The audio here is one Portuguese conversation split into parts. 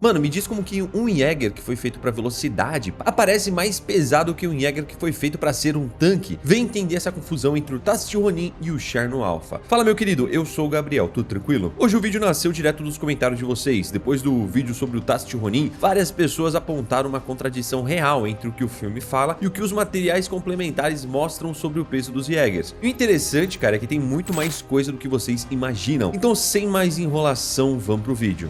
Mano, me diz como que um Jäger que foi feito pra velocidade aparece mais pesado que um Jäger que foi feito pra ser um tanque. Vem entender essa confusão entre o Tasti Ronin e o Cherno Alpha. Fala, meu querido, eu sou o Gabriel, tudo tranquilo? Hoje o vídeo nasceu direto dos comentários de vocês. Depois do vídeo sobre o Tasti Ronin, várias pessoas apontaram uma contradição real entre o que o filme fala e o que os materiais complementares mostram sobre o peso dos Jägers. E o interessante, cara, é que tem muito mais coisa do que vocês imaginam. Então, sem mais enrolação, vamos pro vídeo.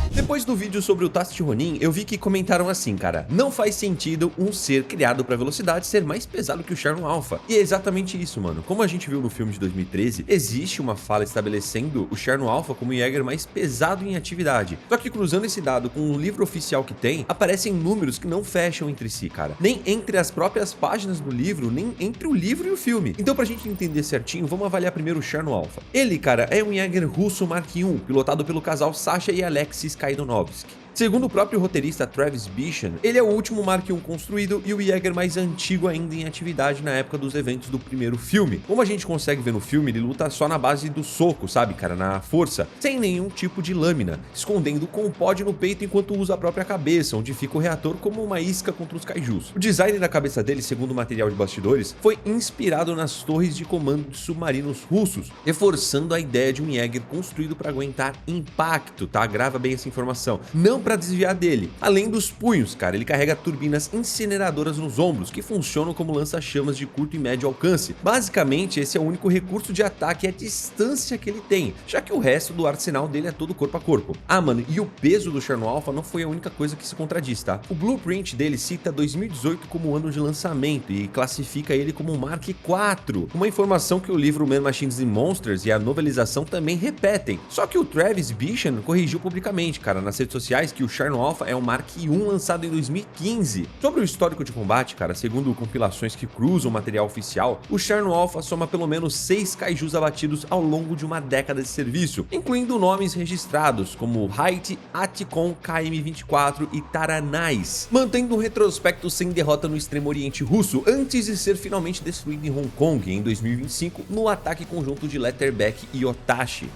Depois do vídeo sobre o Tasti Ronin, eu vi que comentaram assim, cara: não faz sentido um ser criado pra velocidade ser mais pesado que o Cherno Alpha. E é exatamente isso, mano. Como a gente viu no filme de 2013, existe uma fala estabelecendo o Cherno Alpha como o Jäger mais pesado em atividade. Só que cruzando esse dado com o livro oficial que tem, aparecem números que não fecham entre si, cara. Nem entre as próprias páginas do livro, nem entre o livro e o filme. Então, pra gente entender certinho, vamos avaliar primeiro o Cherno Alpha. Ele, cara, é um Jäger russo Mark I, pilotado pelo casal Sasha e Alexis Kaidonovski. Segundo o próprio roteirista Travis Bichon, ele é o último Mark I construído e o Jäger mais antigo ainda em atividade na época dos eventos do primeiro filme. Como a gente consegue ver no filme, ele luta só na base do soco, sabe, cara, na força, sem nenhum tipo de lâmina, escondendo com o pod no peito enquanto usa a própria cabeça, onde fica o reator como uma isca contra os kaijus. O design da cabeça dele, segundo o material de bastidores, foi inspirado nas torres de comando de submarinos russos, reforçando a ideia de um Jäger construído para aguentar impacto, tá? Grava bem essa informação. Não para desviar dele. Além dos punhos, cara, ele carrega turbinas incineradoras nos ombros, que funcionam como lança-chamas de curto e médio alcance. Basicamente, esse é o único recurso de ataque à distância que ele tem, já que o resto do arsenal dele é todo corpo a corpo. Ah, mano, e o peso do Cherno Alpha não foi a única coisa que se contradiz, tá? O blueprint dele cita 2018 como ano de lançamento e classifica ele como um Mark IV, uma informação que o livro Man, Machines and Monsters e a novelização também repetem. Só que o Travis Bichon corrigiu publicamente, cara, nas redes sociais, que o Cherno Alpha é um Mark I lançado em 2015. Sobre o histórico de combate, cara, segundo compilações que cruzam o material oficial, o Cherno Alpha soma pelo menos 6 kaijus abatidos ao longo de uma década de serviço, incluindo nomes registrados como Haiti, Aticon, KM-24 e Taranais, mantendo um retrospecto sem derrota no Extremo Oriente Russo, antes de ser finalmente destruído em Hong Kong em 2025 no ataque conjunto de Letterbeck e Otashi.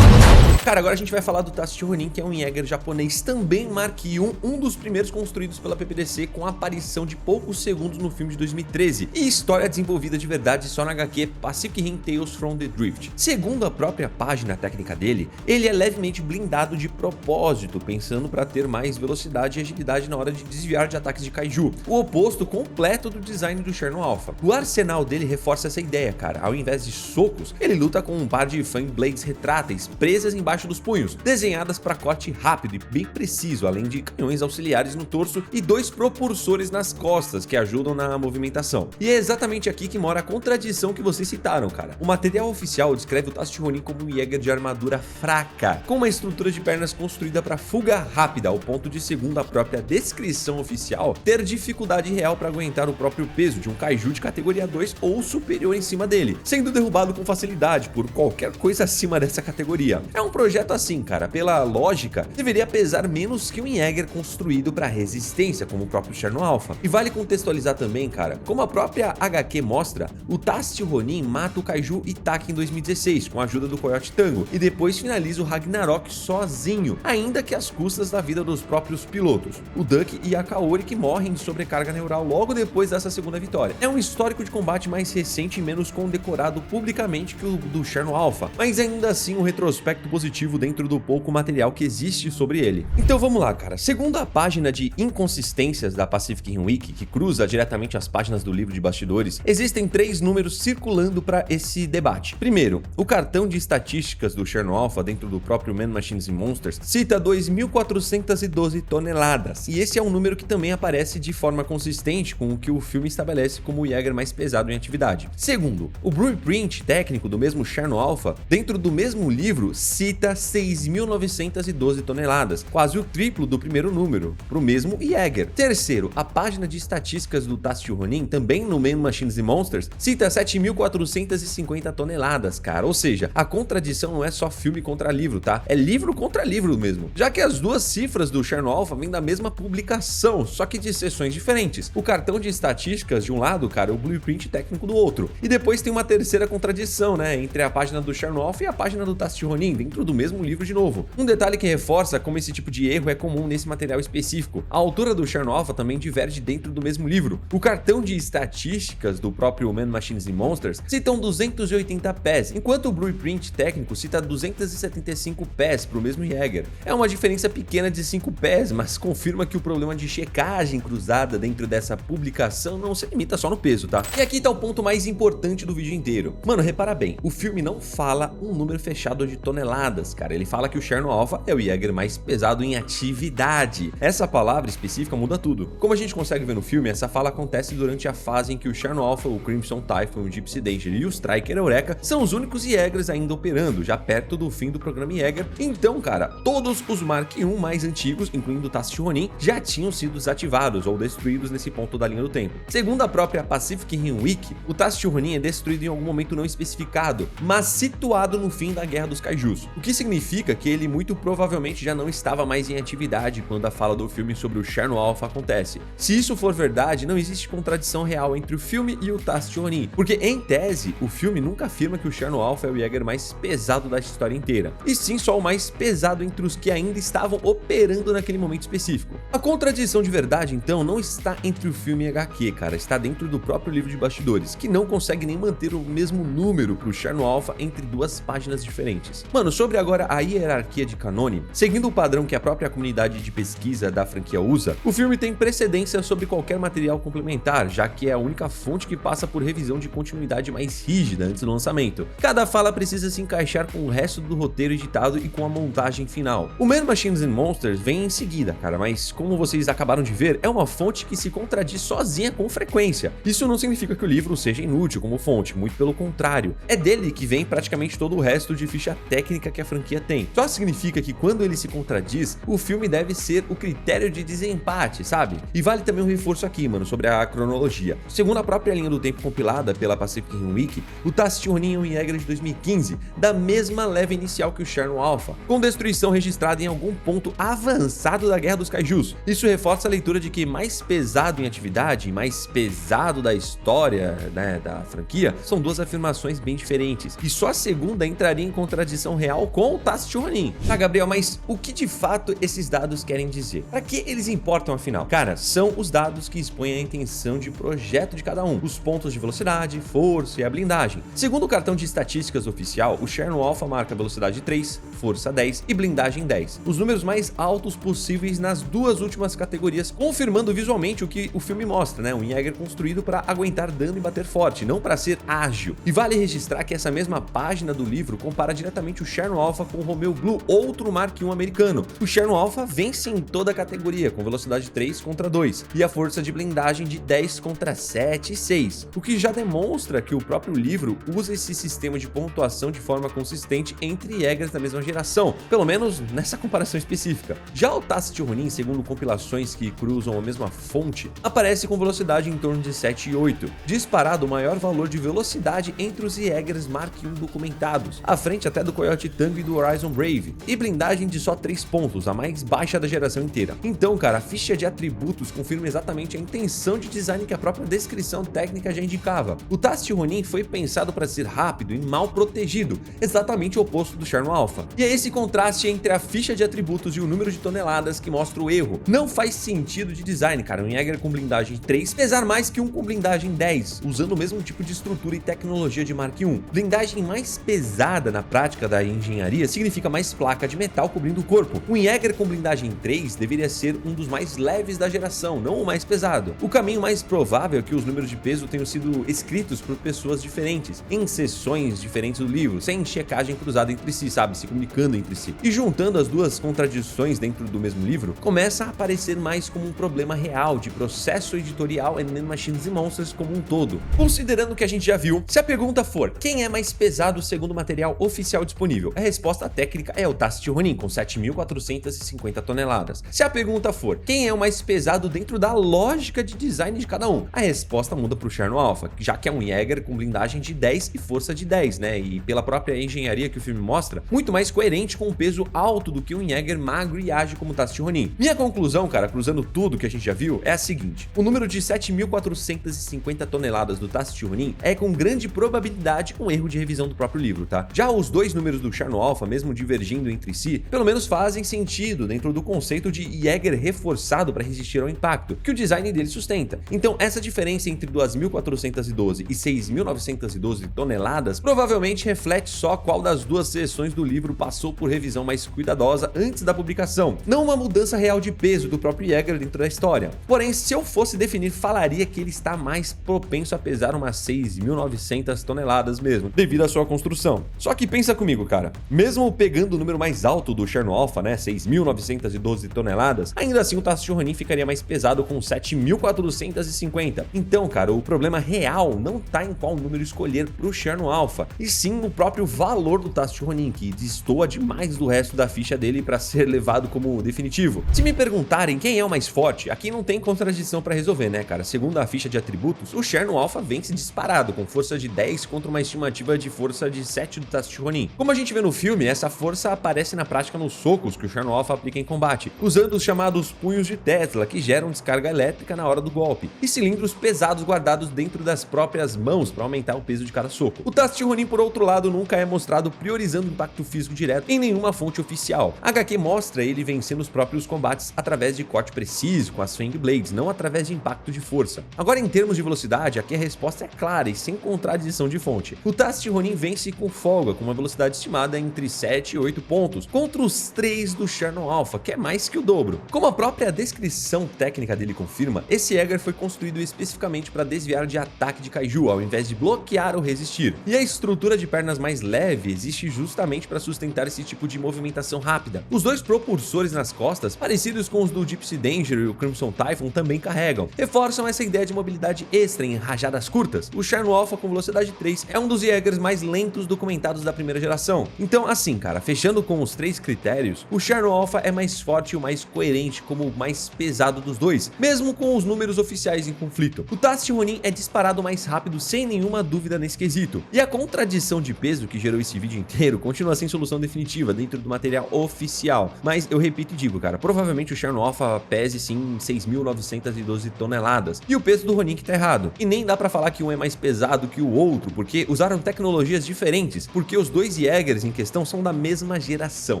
Cara, agora a gente vai falar do Tasti Ronin, que é um Jäger japonês também Mark I, um dos primeiros construídos pela PPDC, com aparição de poucos segundos no filme de 2013, e história desenvolvida de verdade só na HQ Pacific Rim Tales from the Drift. Segundo a própria página técnica dele, ele é levemente blindado de propósito, pensando para ter mais velocidade e agilidade na hora de desviar de ataques de kaiju, o oposto completo do design do Cherno Alpha. O arsenal dele reforça essa ideia, cara. Ao invés de socos, ele luta com um par de Fang Blades retráteis presas embaixo dos punhos, desenhadas para corte rápido e bem preciso, além de canhões auxiliares no torso e 2 propulsores nas costas que ajudam na movimentação. E é exatamente aqui que mora a contradição que vocês citaram, cara. O material oficial descreve o Tasti Ronin como um Jäger de armadura fraca, com uma estrutura de pernas construída para fuga rápida, ao ponto de, segundo a própria descrição oficial, ter dificuldade real para aguentar o próprio peso de um kaiju de categoria 2 ou superior em cima dele, sendo derrubado com facilidade por qualquer coisa acima dessa categoria. É um projeto assim, cara, pela lógica, deveria pesar menos que um Jäger construído para resistência, como o próprio Cherno Alpha. E vale contextualizar também, cara, como a própria HQ mostra, o Tasti Ronin mata o kaiju Itaki em 2016, com a ajuda do Coyote Tango, e depois finaliza o Ragnarok sozinho, ainda que às custas da vida dos próprios pilotos, o Duck e a Kaori, que morrem de sobrecarga neural logo depois dessa segunda vitória. É um histórico de combate mais recente e menos condecorado publicamente que o do Cherno Alpha, mas ainda assim um retrospecto positivo dentro do pouco material que existe sobre ele. Então vamos lá, cara. Segundo a página de inconsistências da Pacific Rim Wiki, que cruza diretamente as páginas do livro de bastidores, existem 3 números circulando para esse debate. Primeiro, o cartão de estatísticas do Cherno Alpha dentro do próprio Man, Machines and Monsters cita 2.412 toneladas, e esse é um número que também aparece de forma consistente com o que o filme estabelece como o Jäger mais pesado em atividade. Segundo, o blueprint técnico do mesmo Cherno Alpha, dentro do mesmo livro, cita 6.912 toneladas, quase o triplo do primeiro número, para o mesmo Jäger. Terceiro, a página de estatísticas do Tast Ronin, também no Man Machines and Monsters, cita 7.450 toneladas, cara. Ou seja, a contradição não é só filme contra livro, tá? É livro contra livro mesmo. Já que as duas cifras do Cherno Alpha vêm da mesma publicação, só que de seções diferentes. O cartão de estatísticas de um lado, cara, o blueprint técnico do outro. E depois tem uma terceira contradição, né? Entre a página do Cherno Alpha e a página do Tast Ronin, dentro do mesmo livro de novo. Um detalhe que reforça como esse tipo de erro é comum nesse material específico. A autora do Cherno Alpha também diverge dentro do mesmo livro. O cartão de estatísticas do próprio Man Machines and Monsters citam 280 pés, enquanto o blueprint técnico cita 275 pés para o mesmo Jäger. É uma diferença pequena de 5 pés, mas confirma que o problema de checagem cruzada dentro dessa publicação não se limita só no peso, tá? E aqui tá o ponto mais importante do vídeo inteiro. Mano, repara bem, o filme não fala um número fechado de toneladas, cara. Ele fala que o Cherno Alpha é o Jäger mais pesado em atividade. Essa palavra específica muda tudo. Como a gente consegue ver no filme, essa fala acontece durante a fase em que o Cherno Alpha, o Crimson Typhoon, o Gypsy Danger e o Striker Eureka são os únicos Jägers ainda operando, já perto do fim do programa Jäger. Então, cara, todos os Mark I mais antigos, incluindo o Tast Ronin, já tinham sido desativados ou destruídos nesse ponto da linha do tempo. Segundo a própria Pacific Rim Wiki, o Tast Ronin é destruído em algum momento não especificado, mas situado no fim da Guerra dos Kaijus, o que significa que ele muito provavelmente já não estava mais em atividade quando a fala do filme sobre o Cherno Alpha acontece. Se isso for verdade, não existe contradição real entre o filme e o Tast Ronin, porque em tese, o filme nunca afirma que o Cherno Alpha é o Jäger mais pesado da história inteira, e sim só o mais pesado entre os que ainda estavam operando naquele momento específico. A contradição de verdade, então, não está entre o filme e HQ, cara, está dentro do próprio livro de bastidores, que não consegue nem manter o mesmo número pro Cherno Alpha entre duas páginas diferentes. Mano, sobre agora a hierarquia de canone, seguindo o padrão que a própria comunidade de pesquisa da franquia usa, o filme tem precedência sobre qualquer material complementar, já que é a única fonte que passa por revisão de continuidade mais rígida antes do lançamento. Cada fala precisa se encaixar com o resto do roteiro editado e com a montagem final. O Man Machines and Monsters vem em seguida, cara, mas como vocês acabaram de ver, é uma fonte que se contradiz sozinha com frequência. Isso não significa que o livro seja inútil como fonte, muito pelo contrário. É dele que vem praticamente todo o resto de ficha técnica que a franquia tem. Só significa que quando ele se contradiz, o filme deve ser o critério de desempate, sabe? E vale também um reforço aqui, mano, sobre a cronologia. Segundo a própria linha do tempo compilada pela Pacific Rim Wiki, o Tast Ronin é um Jäger de 2015, da mesma leva inicial que o Cherno Alpha, com destruição registrada em algum ponto avançado da Guerra dos Kaijus. Isso reforça a leitura de que mais pesado em atividade e mais pesado da história, né, da franquia, são duas afirmações bem diferentes, e só a segunda entraria em contradição real com o Tast Ronin. Tá, Gabriel, mas o que de fato esses dados querem dizer? Para que eles importam afinal? Cara, são os dados que expõem a intenção de projeto de cada um, os pontos de velocidade, força e a blindagem. Segundo o cartão de estatísticas oficial, o Cherno Alpha marca velocidade 3, força 10 e blindagem 10, os números mais altos possíveis nas duas últimas categorias, confirmando visualmente o que o filme mostra, né? Um Jäger construído para aguentar dano e bater forte, não para ser ágil. E vale registrar que essa mesma página do livro compara diretamente o Cherno Alpha com o Romeo Blue, outro Mark I americano. O Cherno Alpha vence em toda a categoria, com velocidade 3 contra 2, e a força de blindagem de 10 contra 7 e 6, o que já demonstra que o próprio livro usa esse sistema de pontuação de forma consistente entre Jägers da mesma geração, pelo menos nessa comparação específica. Já o Tast Ronin, segundo compilações que cruzam a mesma fonte, aparece com velocidade em torno de 7 e 8, disparado o maior valor de velocidade entre os Jägers Mark I documentados, à frente até do Coyote Tango e do Horizon Brave, e blindagem de só 3 pontos, a mais baixa da geração inteira. Então, cara, a ficha de atributos confirma exatamente a intenção de design que a própria descrição técnica já indicava. O Tast Ronin foi pensado para ser rápido e mal protegido, exatamente o oposto do Cherno Alpha. E é esse contraste entre a ficha de atributos e o número de toneladas que mostra o erro. Não faz sentido de design, cara, um Jäger com blindagem 3 pesar mais que um com blindagem 10, usando o mesmo tipo de estrutura e tecnologia de Mark I. Blindagem mais pesada na prática da engenharia significa mais placa de metal cobrindo o corpo. Um Jäger com blindagem 3 deveria ser um dos mais leves da geração, não o mais pesado. O caminho mais provável é que os números de peso tenham sido escritos por pessoas diferentes, em seções diferentes do livro, sem checagem cruzada entre si, sabe, se comunicando entre si. E juntando as duas contradições dentro do mesmo livro, começa a aparecer mais como um problema real de processo editorial em Man Machines and Monsters como um todo. Considerando o que a gente já viu, se a pergunta for quem é mais pesado segundo o material oficial disponível, a resposta resposta técnica é o Tasti Ronin, com 7.450 toneladas. Se a pergunta for, quem é o mais pesado dentro da lógica de design de cada um? A resposta muda para o Cherno Alpha, já que é um Jäger com blindagem de 10 e força de 10, né? E pela própria engenharia que o filme mostra, muito mais coerente com um peso alto do que um Jäger magro e ágil como o Tasti Ronin. Minha conclusão, cara, cruzando tudo que a gente já viu, é a seguinte: o número de 7.450 toneladas do Tasti Ronin é com grande probabilidade um erro de revisão do próprio livro, tá? Já os dois números do Cherno Alpha, mesmo divergindo entre si, pelo menos fazem sentido dentro do conceito de Jäger reforçado para resistir ao impacto, que o design dele sustenta. Então, essa diferença entre 2.412 e 6.912 toneladas provavelmente reflete só qual das duas seções do livro passou por revisão mais cuidadosa antes da publicação, não uma mudança real de peso do próprio Jäger dentro da história. Porém, se eu fosse definir, falaria que ele está mais propenso a pesar umas 6.900 toneladas mesmo, devido à sua construção. Só que pensa comigo, cara, mesmo pegando o número mais alto do Cherno Alpha, né, 6.912 toneladas, ainda assim o Tasti Ronin ficaria mais pesado com 7.450. Então, cara, o problema real não tá em qual número escolher pro Cherno Alpha, e sim no próprio valor do Tasti Ronin, que destoa demais do resto da ficha dele para ser levado como definitivo. Se me perguntarem quem é o mais forte, aqui não tem contradição para resolver, né, cara? Segundo a ficha de atributos, o Cherno Alpha vence disparado, com força de 10 contra uma estimativa de força de 7 do Tasti Ronin. Como a gente vê no filme, essa força aparece na prática nos socos que o Cherno Alpha aplica em combate, usando os chamados punhos de Tesla, que geram descarga elétrica na hora do golpe, e cilindros pesados guardados dentro das próprias mãos para aumentar o peso de cada soco. O Tasti Ronin, por outro lado, nunca é mostrado priorizando o impacto físico direto em nenhuma fonte oficial. A HQ mostra ele vencendo os próprios combates através de corte preciso com as Fang Blades, não através de impacto de força. Agora, em termos de velocidade, aqui a resposta é clara e sem contradição de fonte. O Tasti Ronin vence com folga, com uma velocidade estimada entre 7 e 8 pontos, contra os 3 do Cherno Alpha, que é mais que o dobro. Como a própria descrição técnica dele confirma, esse Jäger foi construído especificamente para desviar de ataque de Kaiju, ao invés de bloquear ou resistir. E a estrutura de pernas mais leve existe justamente para sustentar esse tipo de movimentação rápida. Os dois propulsores nas costas, parecidos com os do Gypsy Danger e o Crimson Typhoon, também carregam, reforçam essa ideia de mobilidade extra em rajadas curtas. O Cherno Alpha com velocidade 3 é um dos Jägers mais lentos documentados da primeira geração. Então, assim, cara, fechando com os 3 critérios, o Cherno Alpha é mais forte e o mais coerente como o mais pesado dos dois, mesmo com os números oficiais em conflito. O Tasti Ronin é disparado mais rápido sem nenhuma dúvida nesse quesito. E a contradição de peso que gerou esse vídeo inteiro continua sem solução definitiva dentro do material oficial. Mas eu repito e digo, cara, provavelmente o Cherno Alpha pese sim 6.912 toneladas. E o peso do Ronin que tá errado. E nem dá pra falar que um é mais pesado que o outro, porque usaram tecnologias diferentes, porque os dois Jägers em questão são da mesma geração.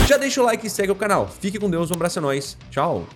Já deixa o like e segue o canal. Fique com Deus, um abraço a nós. Tchau.